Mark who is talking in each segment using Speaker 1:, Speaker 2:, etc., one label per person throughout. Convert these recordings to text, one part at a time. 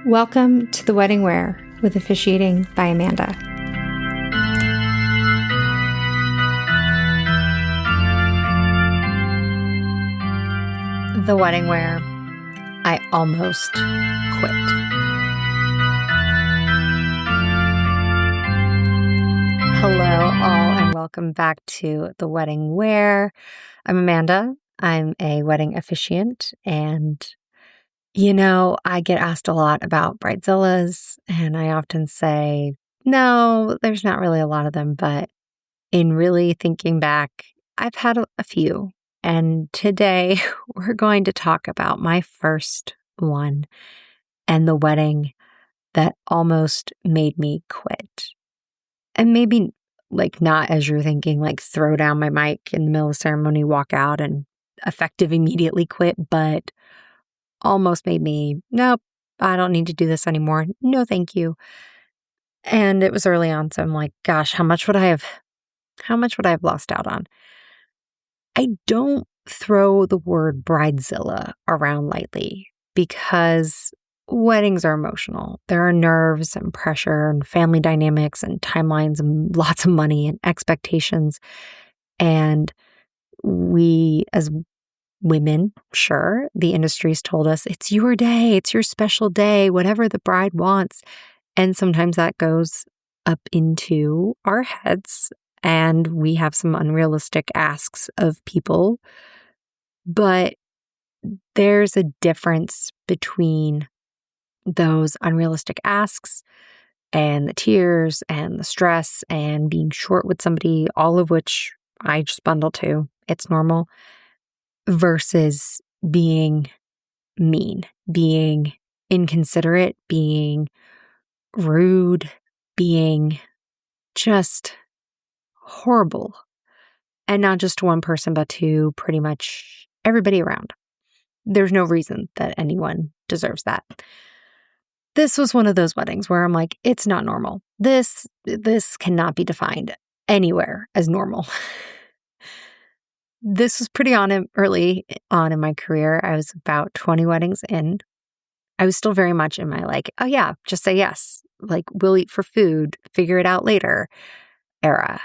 Speaker 1: Welcome to The Wedding Wear with Officiating by Amanda. The Wedding Wear. I almost quit. Hello all and welcome back to The Wedding Wear. I'm Amanda. I'm a wedding officiant and I get asked a lot about bridezillas, and I often say, no, there's not really a lot of them, but in really thinking back, I've had a few. And today we're going to talk about my first one and the wedding that almost made me quit. And maybe not as you're thinking, throw down my mic in the middle of the ceremony, walk out and effective immediately quit, but almost made me, nope, I don't need to do this anymore. No, thank you. And it was early on, so I'm like, gosh, how much would I have lost out on? I don't throw the word bridezilla around lightly because weddings are emotional. There are nerves and pressure and family dynamics and timelines and lots of money and expectations. And we as women, sure, the industry's told us it's your day, it's your special day, whatever the bride wants. And sometimes that goes up into our heads and we have some unrealistic asks of people. But there's a difference between those unrealistic asks and the tears and the stress and being short with somebody, all of which I just bundle to. It's normal. Versus being mean, being inconsiderate, being rude, being just horrible. And not just to one person, but to pretty much everybody around. There's no reason that anyone deserves that. This was one of those weddings where I'm like, it's not normal. This cannot be defined anywhere as normal. This was pretty early on in my career. I was about 20 weddings in. I was still very much in my oh yeah, just say yes. We'll eat for food, figure it out later era.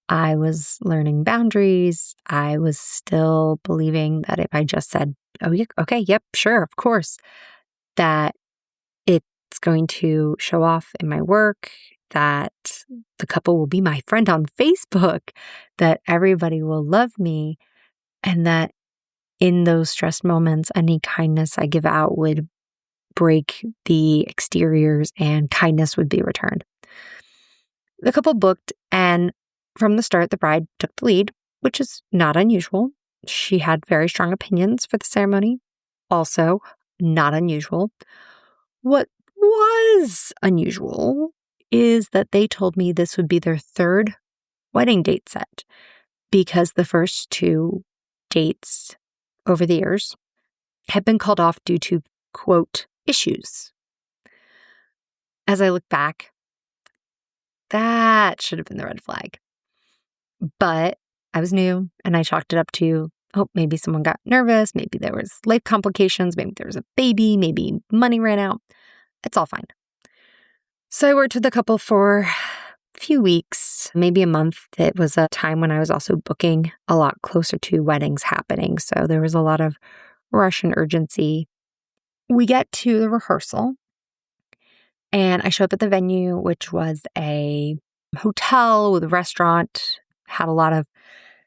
Speaker 1: I was learning boundaries. I was still believing that if I just said, oh yeah, okay, yep, sure, of course, that it's going to show off in my work, that the couple will be my friend on Facebook, that everybody will love me, and that in those stress moments, any kindness I give out would break the exteriors and kindness would be returned. The couple booked, and from the start, the bride took the lead, which is not unusual. She had very strong opinions for the ceremony. Also, not unusual. What was unusual is that they told me this would be their third wedding date set because the first two dates over the years had been called off due to, quote, issues. As I look back, that should have been the red flag. But I was new and I chalked it up to, maybe someone got nervous, maybe there was life complications, maybe there was a baby, maybe money ran out. It's all fine. So I worked with the couple for a few weeks, maybe a month. It was a time when I was also booking a lot closer to weddings happening. So there was a lot of rush and urgency. We get to the rehearsal and I show up at the venue, which was a hotel with a restaurant, had a lot of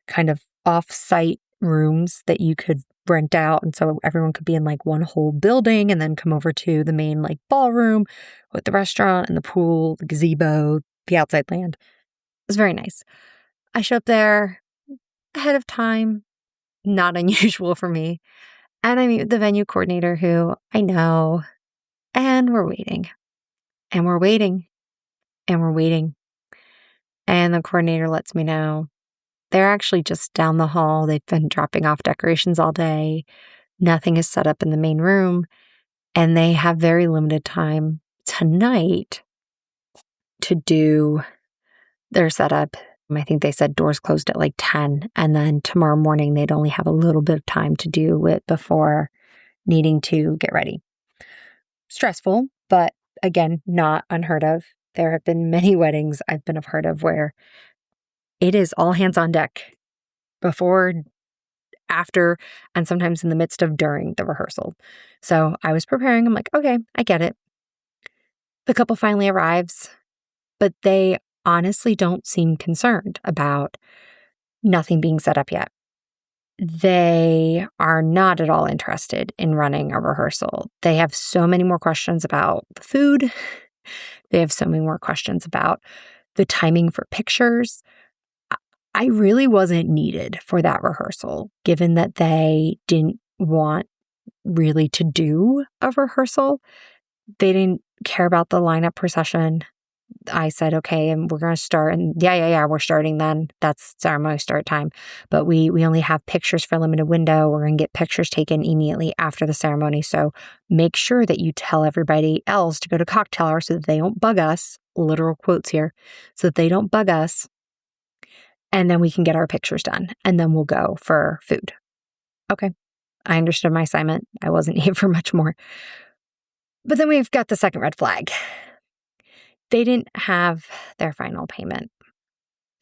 Speaker 1: kind of off-site rooms that you could rent out. And so everyone could be in one whole building and then come over to the main ballroom with the restaurant and the pool, the gazebo, the outside land. It was very nice. I show up there ahead of time, not unusual for me. And I meet with the venue coordinator who I know, and we're waiting. And we're waiting. And we're waiting. And the coordinator lets me know they're actually just down the hall. They've been dropping off decorations all day. Nothing is set up in the main room. And they have very limited time tonight to do their setup. I think they said doors closed at 10. And then tomorrow morning, they'd only have a little bit of time to do it before needing to get ready. Stressful, But again, not unheard of. There have been many weddings I've been a part of where it is all hands on deck before, after, and sometimes in the midst of during the rehearsal. So I was preparing. I'm like, okay, I get it. The couple finally arrives, but they honestly don't seem concerned about nothing being set up yet. They are not at all interested in running a rehearsal. They have so many more questions about the food. They have so many more questions about the timing for pictures. I really wasn't needed for that rehearsal, given that they didn't want really to do a rehearsal. They didn't care about the lineup procession. I said, okay, and we're going to start. And yeah, we're starting then. That's ceremony start time. But we only have pictures for a limited window. We're going to get pictures taken immediately after the ceremony. So make sure that you tell everybody else to go to cocktail hour so that they don't bug us, literal quotes here, so that they don't bug us. And then we can get our pictures done. And then we'll go for food. Okay, I understood my assignment. I wasn't here for much more. But then we've got the second red flag. They didn't have their final payment.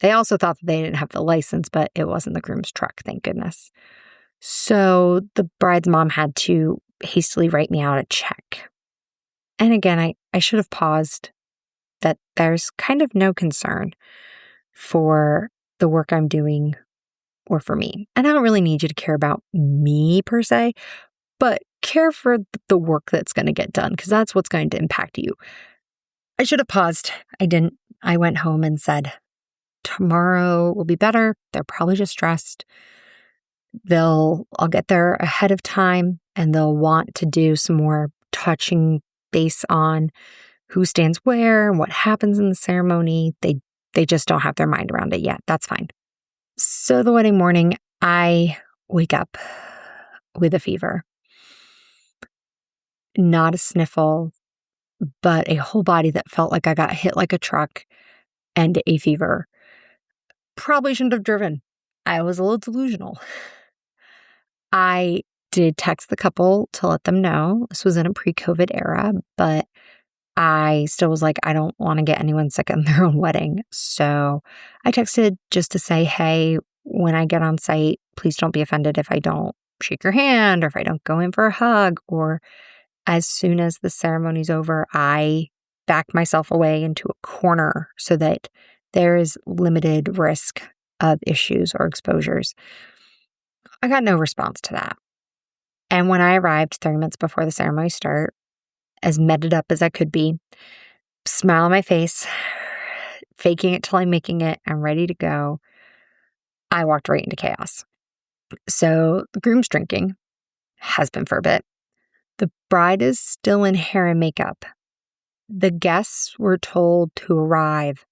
Speaker 1: They also thought that they didn't have the license, but it wasn't the groom's truck, thank goodness. So the bride's mom had to hastily write me out a check. And again, I should have paused that there's kind of no concern for the work I'm doing or for me. And I don't really need you to care about me per se, but care for the work that's going to get done, because that's what's going to impact you. I should have paused. I didn't. I went home and said, tomorrow will be better. They're probably just stressed. I'll get there ahead of time, and they'll want to do some more touching base on who stands where and what happens in the ceremony. They just don't have their mind around it yet. That's fine. So the wedding morning, I wake up with a fever. Not a sniffle, but a whole body that felt like I got hit like a truck and a fever. Probably shouldn't have driven. I was a little delusional. I did text the couple to let them know. This was in a pre-COVID era, but I still was like, I don't want to get anyone sick in their own wedding. So I texted just to say, hey, when I get on site, please don't be offended if I don't shake your hand or if I don't go in for a hug, or as soon as the ceremony's over, I back myself away into a corner so that there is limited risk of issues or exposures. I got no response to that. And when I arrived 30 minutes before the ceremony start, as meted up as I could be, smile on my face, faking it till I'm making it, I'm ready to go, I walked right into chaos. So the groom's drinking, has been for a bit. The bride is still in hair and makeup. The guests were told to arrive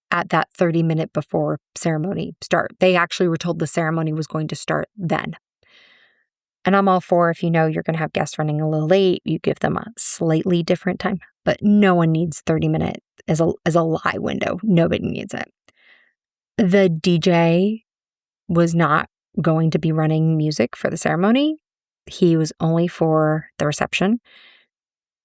Speaker 1: at that 30-minute before ceremony start. They actually were told the ceremony was going to start then. And I'm all for, if you know you're going to have guests running a little late, you give them a slightly different time. But no one needs 30 minutes as a lie window. Nobody needs it. The DJ was not going to be running music for the ceremony. He was only for the reception.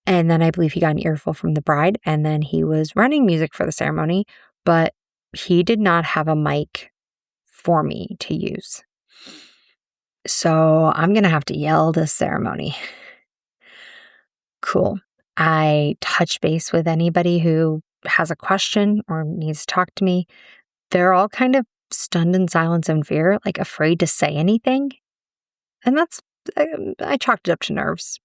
Speaker 1: And then I believe he got an earful from the bride, and then he was running music for the ceremony, but he did not have a mic for me to use. So I'm going to have to yell this ceremony. Cool. I touch base with anybody who has a question or needs to talk to me. They're all kind of stunned in silence and fear, like afraid to say anything. And I chalked it up to nerves.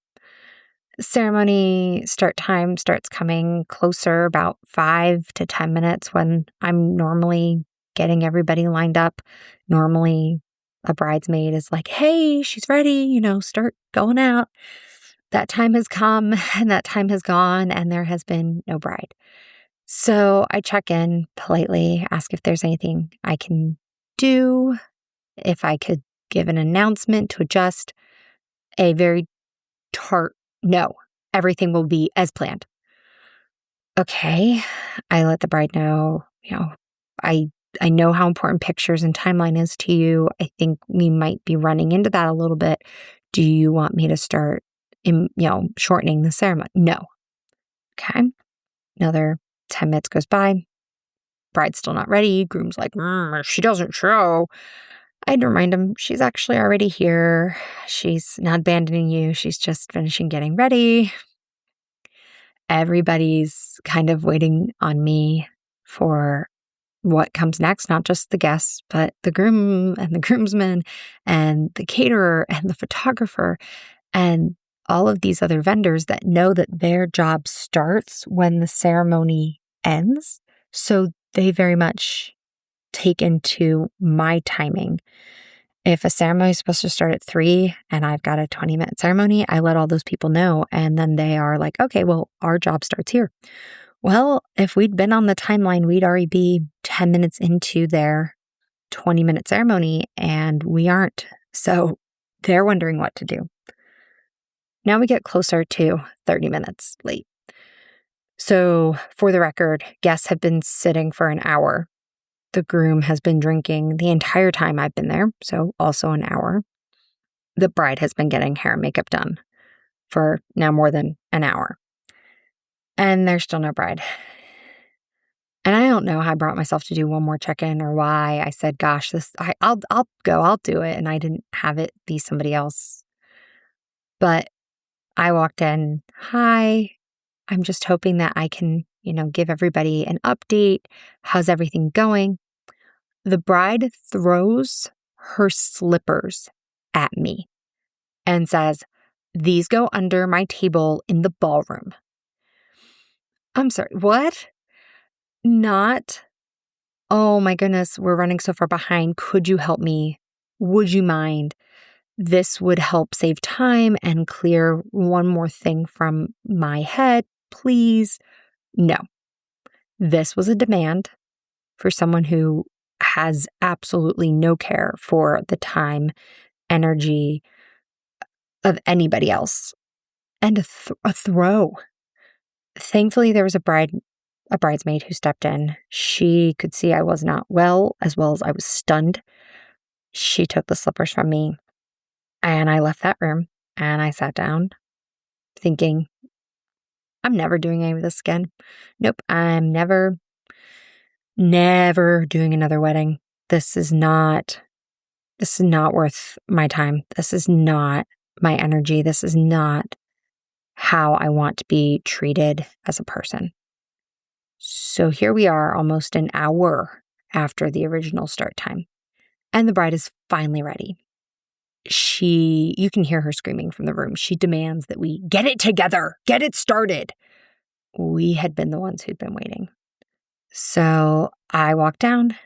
Speaker 1: Ceremony start time starts coming closer, about 5 to 10 minutes when I'm normally getting everybody lined up. Normally, a bridesmaid is like, hey, she's ready, start going out. That time has come and that time has gone, and there has been no bride. So I check in politely, ask if there's anything I can do, if I could give an announcement to adjust. A very tart no, everything will be as planned. Okay, I let the bride know, I know how important pictures and timeline is to you. I think we might be running into that a little bit. Do you want me to start, shortening the ceremony? No. Okay. Another 10 minutes goes by. Bride's still not ready. Groom's like, if she doesn't show. I had to remind him she's actually already here. She's not abandoning you. She's just finishing getting ready. Everybody's kind of waiting on me for what comes next, not just the guests, but the groom and the groomsmen and the caterer and the photographer and all of these other vendors that know that their job starts when the ceremony ends. So they very much take into my timing. If a ceremony is supposed to start at 3 and I've got a 20-minute ceremony, I let all those people know. And then they are like, okay, well, our job starts here. Well, if we'd been on the timeline, we'd already be 10 minutes into their 20-minute ceremony, and we aren't. So they're wondering what to do. Now we get closer to 30 minutes late. So for the record, guests have been sitting for an hour. The groom has been drinking the entire time I've been there, so also an hour. The bride has been getting hair and makeup done for now more than an hour. And there's still no bride. And I don't know how I brought myself to do one more check-in or why I said, gosh, I'll go, I'll do it. And I didn't have it be somebody else. But I walked in, hi, I'm just hoping that I can, give everybody an update. How's everything going? The bride throws her slippers at me and says, these go under my table in the ballroom. I'm sorry, what? Not, oh my goodness, we're running so far behind. Could you help me? Would you mind? This would help save time and clear one more thing from my head, please. No, this was a demand for someone who has absolutely no care for the time, energy of anybody else. And a throw. Thankfully, there was a bridesmaid who stepped in. She could see I was not well as I was stunned. She took the slippers from me, and I left that room, and I sat down thinking, I'm never doing any of this again. Nope, I'm never doing another wedding. This is not worth my time. This is not my energy. This is not how I want to be treated as a person. So here we are, almost an hour after the original start time, and the bride is finally ready. You can hear her screaming from the room. She demands that we get it together, get it started. We had been the ones who'd been waiting. So I walked down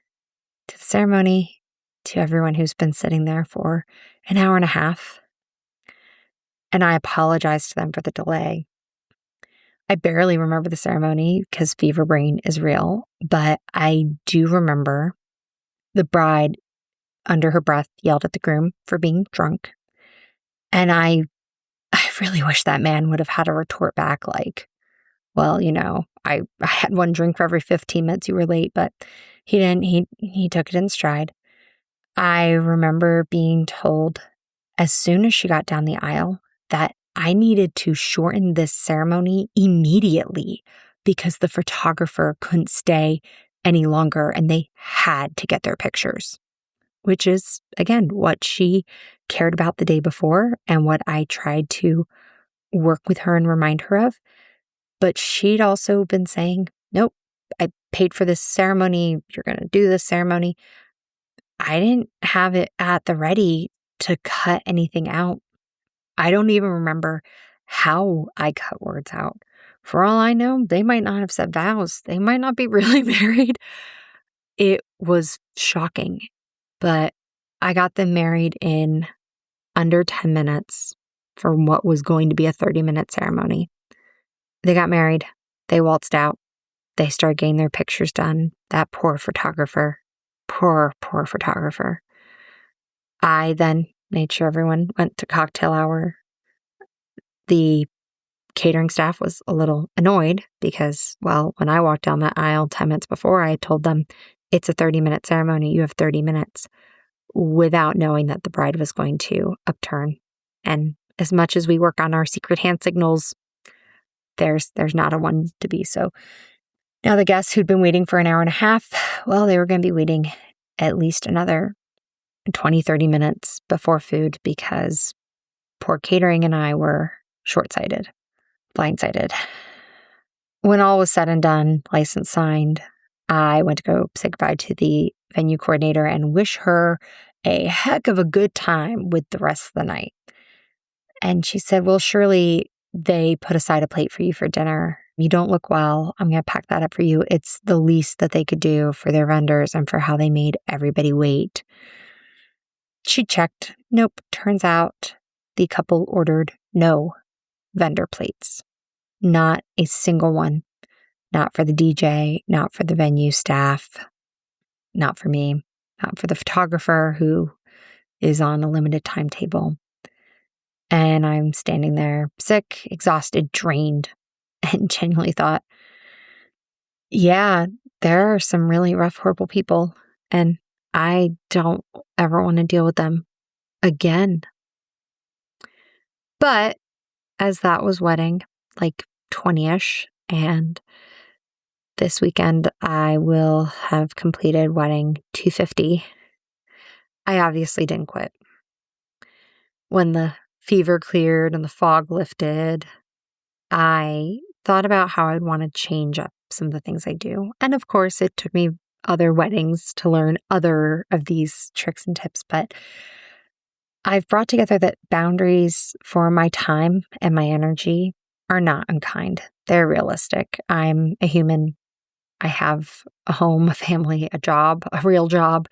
Speaker 1: to the ceremony, to everyone who's been sitting there for an hour and a half, and I apologized to them for the delay. I barely remember the ceremony because fever brain is real, but I do remember the bride, under her breath, yelled at the groom for being drunk. And I really wish that man would have had a retort back like, well, I had one drink for every 15 minutes you were late, but he didn't. He took it in stride. I remember being told as soon as she got down the aisle that I needed to shorten this ceremony immediately because the photographer couldn't stay any longer and they had to get their pictures, which is, again, what she cared about the day before and what I tried to work with her and remind her of. But she'd also been saying, nope, I paid for this ceremony. You're going to do this ceremony. I didn't have it at the ready to cut anything out. I don't even remember how I cut words out. For all I know, they might not have said vows. They might not be really married. It was shocking. But I got them married in under 10 minutes for what was going to be a 30-minute ceremony. They got married. They waltzed out. They started getting their pictures done. That poor photographer. Poor photographer. I then made sure everyone went to cocktail hour. The catering staff was a little annoyed because, well, when I walked down that aisle 10 minutes before, I told them, it's a 30-minute ceremony. You have 30 minutes, without knowing that the bride was going to upturn. And as much as we work on our secret hand signals, there's not a one to be. So now the guests who'd been waiting for an hour and a half, well, they were going to be waiting at least another 20, 30 minutes before food because poor catering and I were short-sighted, blindsided. When all was said and done, license signed, I went to go say goodbye to the venue coordinator and wish her a heck of a good time with the rest of the night. And she said, well, surely they put aside a plate for you for dinner. You don't look well. I'm going to pack that up for you. It's the least that they could do for their vendors and for how they made everybody wait. She checked. Nope. Turns out the couple ordered no vendor plates. Not a single one. Not for the DJ, not for the venue staff, not for me, not for the photographer who is on a limited timetable. And I'm standing there sick, exhausted, drained, and genuinely thought, yeah, there are some really rough, horrible people, and I don't ever want to deal with them again. But as that was wedding, like 20-ish, and this weekend I will have completed wedding 250, I obviously didn't quit. When the fever cleared and the fog lifted, I thought about how I'd want to change up some of the things I do. And of course, it took me other weddings to learn other of these tricks and tips, but I've brought together that boundaries for my time and my energy are not unkind. They're realistic. I'm a human. I have a home, a family, a job, a real job.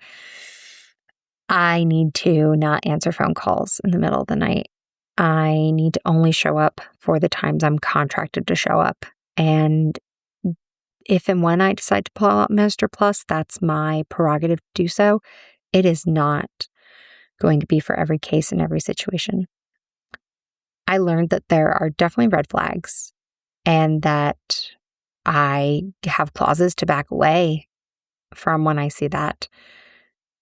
Speaker 1: I need to not answer phone calls in the middle of the night. I need to only show up for the times I'm contracted to show up. And if and when I decide to pull out Minister Plus, that's my prerogative to do so. It is not going to be for every case and every situation. I learned that there are definitely red flags and that I have clauses to back away from when I see that.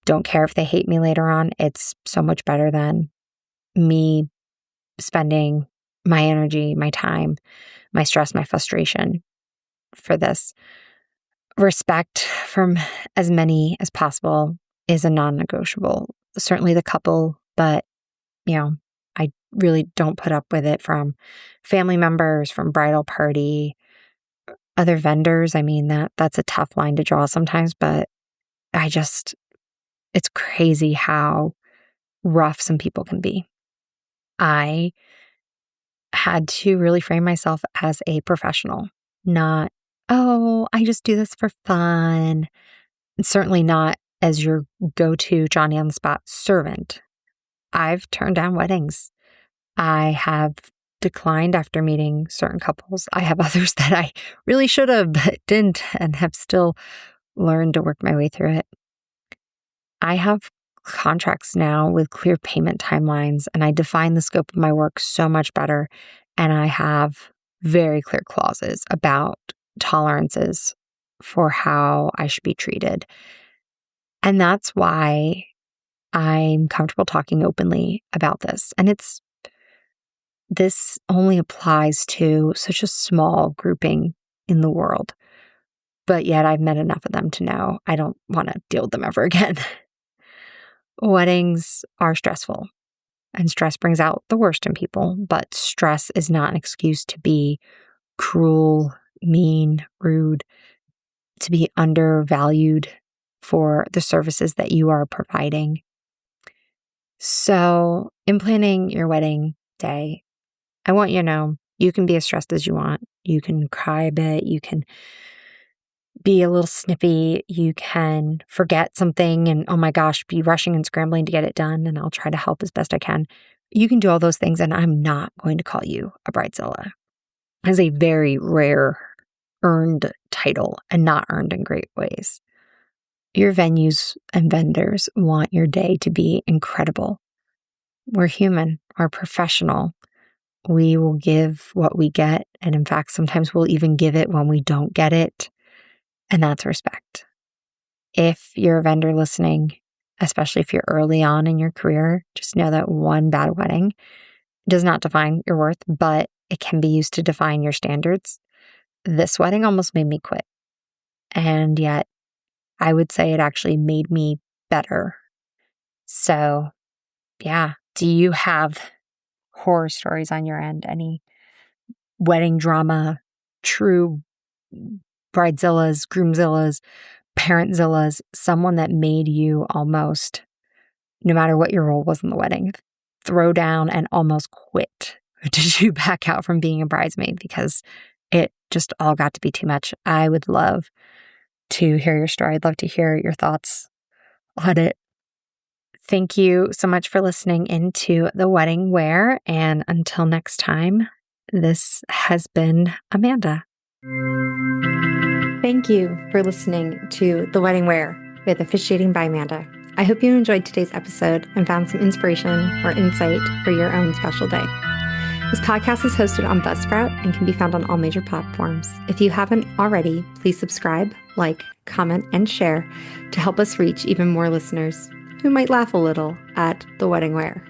Speaker 1: Don't care if they hate me later on. It's so much better than me spending my energy, my time, my stress, my frustration for this. Respect from as many as possible is a non-negotiable. Certainly the couple, but I really don't put up with it from family members, from bridal party, other vendors. I mean, that's a tough line to draw sometimes, but it's crazy how rough some people can be. I had to really frame myself as a professional, not, oh, I just do this for fun. And certainly not as your go-to Johnny on the spot servant. I've turned down weddings. I have declined after meeting certain couples. I have others that I really should have, but didn't, and have still learned to work my way through it. I have contracts now with clear payment timelines, and I define the scope of my work so much better. And I have very clear clauses about tolerances for how I should be treated. And that's why I'm comfortable talking openly about this. And this only applies to such a small grouping in the world. But yet I've met enough of them to know I don't want to deal with them ever again. Weddings are stressful, and stress brings out the worst in people, but stress is not an excuse to be cruel, mean, rude, to be undervalued for the services that you are providing. So in planning your wedding day, I want you to know you can be as stressed as you want. You can cry a bit. You can be a little snippy. You can forget something and, oh my gosh, be rushing and scrambling to get it done. And I'll try to help as best I can. You can do all those things, and I'm not going to call you a bridezilla. It's a very rare earned title, and not earned in great ways. Your venues and vendors want your day to be incredible. We're human. We're professional. We will give what we get. And in fact, sometimes we'll even give it when we don't get it. And that's respect. If you're a vendor listening, especially if you're early on in your career, just know that one bad wedding does not define your worth, but it can be used to define your standards. This wedding almost made me quit. And yet I would say it actually made me better. So yeah, do you have horror stories on your end? Any wedding drama, true bridezillas, groomzillas, parentzillas, someone that made you almost, no matter what your role was in the wedding, throw down and almost quit? Did you back out from being a bridesmaid because it just all got to be too much? I would love to hear your story. I'd love to hear your thoughts on it. Thank you so much for listening into The Wedding Wear. And until next time, this has been Amanda. Thank you for listening to The Wedding Wear with Officiating by Amanda. I hope you enjoyed today's episode and found some inspiration or insight for your own special day. This podcast is hosted on Buzzsprout and can be found on all major platforms. If you haven't already, please subscribe, like, comment, and share to help us reach even more listeners who might laugh a little at The Wedding Wear.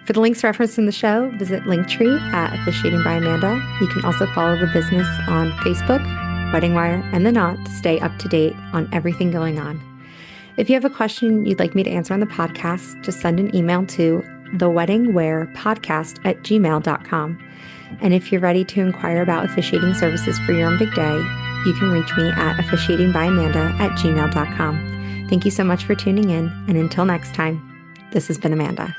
Speaker 1: For the links referenced in the show, visit Linktree at OfficiatingByAmanda. You can also follow the business on Facebook, Wedding Wire, and The Knot to stay up to date on everything going on. If you have a question you'd like me to answer on the podcast, just send an email to theweddingwearpodcast@gmail.com. And if you're ready to inquire about officiating services for your own big day, you can reach me at officiatingbyamanda@gmail.com. Thank you so much for tuning in, and until next time, this has been Amanda.